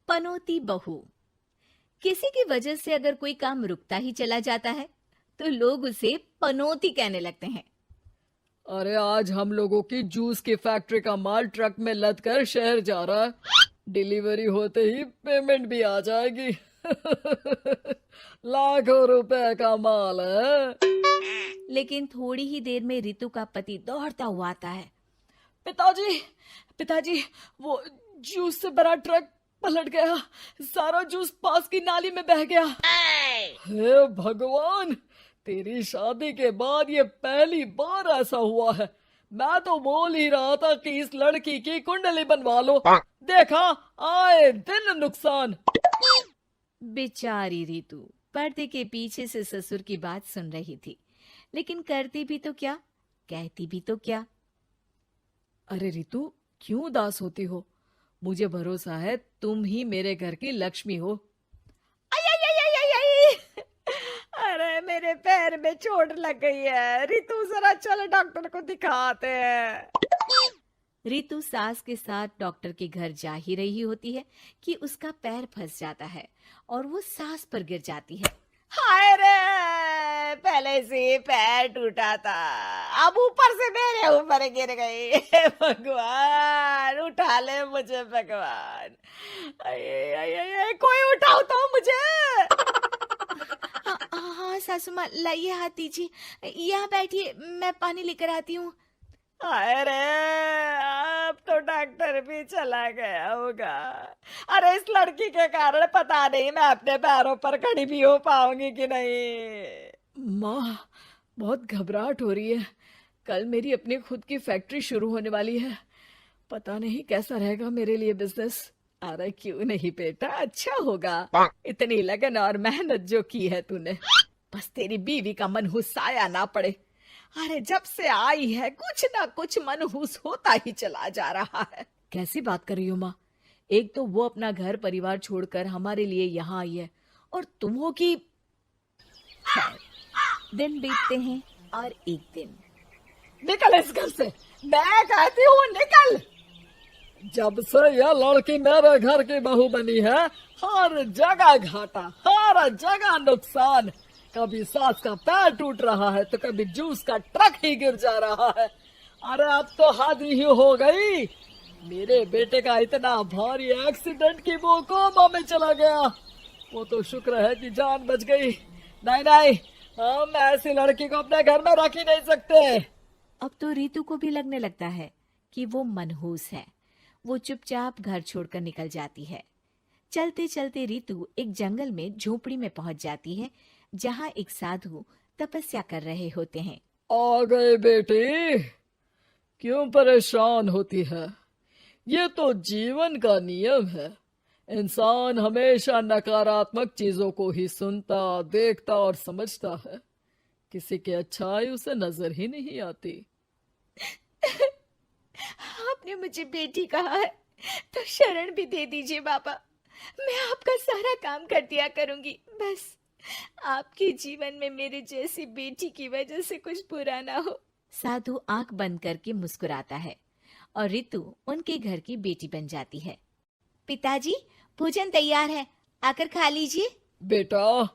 पनौती बहू। किसी की वजह से अगर कोई काम रुकता ही चला जाता है तो लोग उसे पनौती कहने लगते हैं। अरे आज हम लोगों की जूस की फैक्ट्री का माल ट्रक में लद कर शहर जा रहा है। डिलीवरी होते ही पेमेंट भी आ जाएगी। लाखों रुपए का माल है। लेकिन थोड़ी ही देर में रितु का पति दौड़ता हुआ आता है। पिताजी, पिताजी, वो जूस से भरा ट्रक पलट गया। सारा जूस पास की नाली में बह गया। हे भगवान, तेरी शादी के बाद ये पहली बार ऐसा हुआ है। मैं तो बोल ही रहा था कि इस लड़की की कुंडली बनवा लो। देखा, आए दिन नुकसान। बेचारी रितु पर्दे के पीछे से ससुर की बात सुन रही थी, लेकिन करती भी तो क्या, कहती भी तो क्या। अरे रितु, क्यों उदास होती हो? मुझे भरोसा है तुम ही मेरे घर की लक्ष्मी हो। आई आई आई आई आई आई! अरे मेरे पैर में चोट लग गई है रितु, जरा चल डॉक्टर को दिखाते हैं। रितु सास के साथ डॉक्टर के घर जा ही रही होती है कि उसका पैर फंस जाता है और वो सास पर गिर जाती है। हाय रे, पहले से पैर टूटा था, अब ऊपर से मेरे ऊपर गिर गई। हे भगवान, उठा ले मुझे भगवान। आये, आये, आये, कोई उठाओ तो मुझे। हाँ सासू माँ, लाइए हाथ दीजिए, यहाँ बैठिए, मैं पानी लेकर आती हूँ। अरे अब तो डॉक्टर भी चला गया होगा। अरे इस लड़की के कारण पता नहीं मैं अपने पैरों पर खड़ी भी हो पाऊंगी कि नहीं। माँ, बहुत घबराहट हो रही है। कल मेरी अपनी खुद की फैक्ट्री शुरू होने वाली है। पता नहीं कैसा रहेगा मेरे लिए बिजनेस। अरे क्यों नहीं बेटा, अच्छा होगा। इतनी लगन और मेहनत जो की है तूने, बस तेरी बीवी का मनहूस साया ना पड़े। अरे जब से आई है कुछ ना कुछ मनहूस होता ही चला जा रहा है। कैसी बात कर रही हो माँ? एक तो वो अपना घर परिवार छोड़कर हमारे लिए यहाँ आई है, और तुम हो कि। दिन बीतते हैं और एक दिन। निकल इस घर से, मैं कहती हूँ निकल। जब से यह लड़की मेरे घर की बहू बनी है, हर जगह घाटा, हर जगह नुकसान। कभी सास का पैर टूट रहा है तो कभी जूस का ट्रक ही गिर जा रहा है। अरे अब तो हद ही हो गई। मेरे बेटे का इतना भारी एक्सीडेंट कि वो कोमा में चला गया। वो तो शुक्र है कि जान बच गई। नहीं नहीं, हम ऐसी लड़की को अपने घर में रख ही नहीं सकते। अब तो रितु को भी लगने लगता है कि वो मनहूस है। वो चुपचाप घर छोड़कर निकल जाती है। चलते चलते रितु एक जंगल में झोपड़ी में पहुंच जाती है, जहां एक साधु तपस्या कर रहे होते हैं। आ गए बेटी, क्यों परेशान होती है? ये तो जीवन का नियम है। इंसान हमेशा नकारात्मक चीजों को ही सुनता, देखता और समझता है। किसी की अच्छाई उसे नजर ही नहीं आती। आपने मुझे बेटी कहा है तो शरण भी दे दीजिए बाबा। मैं आपका सारा काम कर दिया करूंगी, बस आपके जीवन में मेरे जैसी बेटी की वजह से कुछ बुरा ना हो। साधु आंख बंद करके मुस्कुराता है और रितु उनके घर की बेटी बन जाती है। पिताजी, भोजन तैयार है, आकर खा लीजिए। बेटा,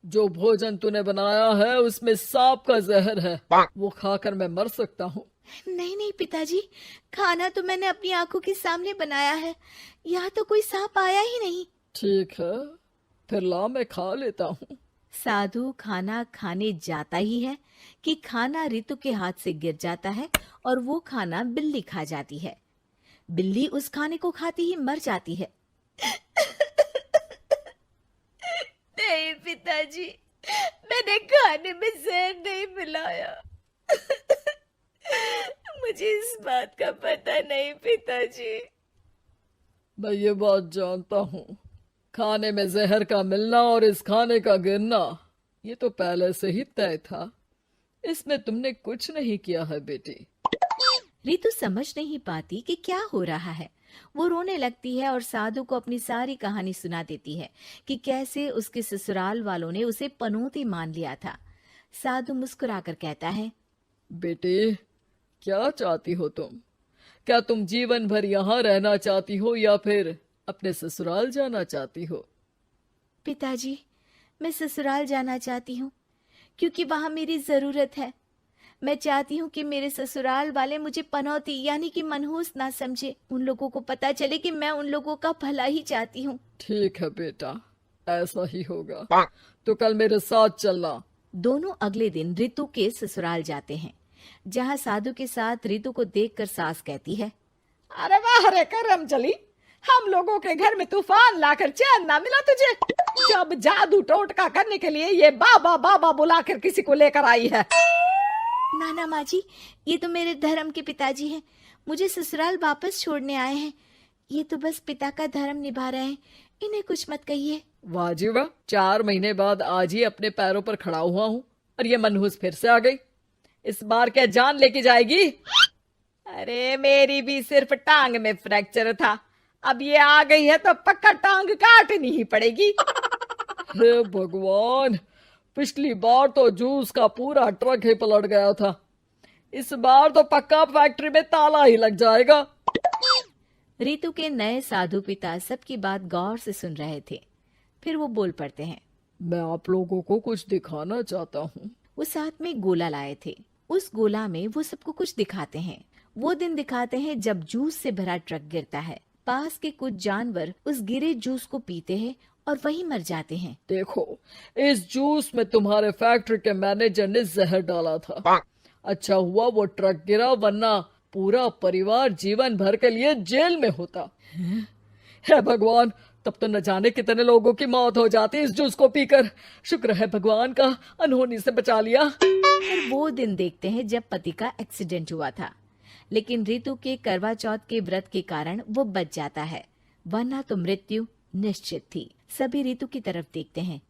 जो भोजन तूने बनाया है उसमें सांप का जहर है, वो खाकर मैं मर सकता हूँ। नहीं नहीं पिताजी, खाना तो मैंने अपनी आंखों के सामने बनाया है, यहाँ तो कोई सांप आया ही नहीं। ठीक है, फिर ला मैं खा लेता हूँ। साधु खाना खाने जाता ही है कि खाना रितु के हाथ से गिर जाता है और वो खाना बिल्ली खा जाती है। बिल्ली उस खाने को खाती ही मर जाती है। नहीं पिताजी, मैंने खाने में जहर नहीं मिलाया। मुझे इस बात का पता नहीं पिताजी। मैं ये बात जानता हूँ। खाने में जहर का मिलना और इस खाने का गिरना, ये तो पहले से ही तय था। इसमें तुमने कुछ नहीं किया है बेटी। रितु समझ नहीं पाती कि क्या हो रहा है। वो रोने लगती है और साधु को अपनी सारी कहानी सुना देती है कि कैसे उसके ससुराल वालों ने उसे पनौती मान लिया था। साधु मुस्कुराकर कहता है, बेटी, क्या चाहती हो तुम? क्या तुम जीवन भर यहाँ रहना चाहती हो या फिर अपने ससुराल जाना चाहती हो? पिताजी, मैं ससुराल जाना चाहती हूँ क्योंकि वहां मेरी जरूरत है। मैं चाहती हूँ कि मेरे ससुराल वाले मुझे पनौती यानी कि मनहूस ना समझे। उन लोगों को पता चले कि मैं उन लोगों का भला ही चाहती हूँ। ठीक है बेटा, ऐसा ही होगा। तो कल मेरे साथ चलना। दोनों अगले दिन रितु के ससुराल जाते हैं, जहाँ साधु के साथ रितु को देखकर सास कहती है, अरे वाह रे करम चली, हम लोगों के घर में तूफान लाकर चैन ना मिला तुझे। जब जादू टोटका करने के लिए ये बाबा बाबा बुलाकर किसी को लेकर आई है। नाना माँ जी, ये तो मेरे धर्म के पिताजी हैं, मुझे ससुराल वापस छोड़ने आए हैं। ये तो बस पिता का धर्म निभा रहे हैं, इन्हें कुछ मत कहिए। वाह जी वाह, 4 महीने बाद आज ही अपने पैरों पर खड़ा हुआ हूँ और ये मनहूस फिर से आ गई। इस बार क्या जान लेके जाएगी? अरे मेरी भी सिर्फ टांग में फ्रैक्चर था, अब ये आ गई है तो पक्का टांग काटनी ही पड़ेगी। हे भगवान, पिछली बार तो जूस का पूरा ट्रक ही पलट गया था, इस बार तो पक्का फैक्ट्री में ताला ही लग जाएगा। रितु के नए साधु पिता सबकी बात गौर से सुन रहे थे। फिर वो बोल पड़ते हैं, मैं आप लोगों को कुछ दिखाना चाहता हूँ। वो साथ में गोला लाए थे। उस गोला में वो सबको कुछ दिखाते हैं। वो दिन दिखाते हैं जब जूस से भरा ट्रक गिरता है। पास के कुछ जानवर उस गिरे जूस को पीते हैं और वहीं मर जाते हैं। देखो, इस जूस में तुम्हारे फैक्ट्री के मैनेजर ने जहर डाला था। अच्छा हुआ वो ट्रक गिरा, वरना पूरा परिवार जीवन भर के लिए जेल में होता। हे भगवान, तब तो न जाने कितने लोगों की मौत हो जाती इस जूस को पीकर। शुक्र है भगवान का, अनहोनी से बचा लिया। फिर वो दिन देखते हैं जब पति का एक्सीडेंट हुआ था, लेकिन रितु के करवा चौथ के व्रत के कारण वो बच जाता है, वरना तो मृत्यु निश्चित थी। सभी रितु की तरफ देखते हैं।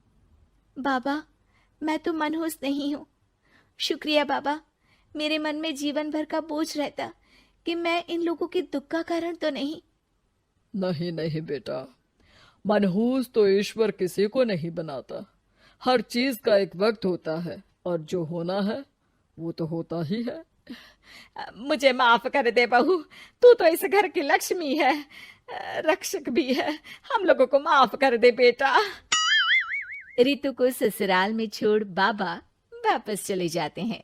बाबा, मैं तो मनहूस नहीं हूँ। शुक्रिया बाबा, मेरे मन में जीवन भर का बोझ रहता कि मैं इन लोगों के दुख का कारण तो नहीं। नहीं नहीं बेटा, मनहूस तो ईश्वर किसी को नहीं बनाता। हर चीज का एक वक्त होता है और जो होना है वो तो होता ही है। मुझे माफ कर दे बहू, तू तो इस घर की लक्ष्मी है, रक्षक भी है। हम लोगों को माफ कर दे बेटा। रितु को ससुराल में छोड़ बाबा वापस चले जाते हैं।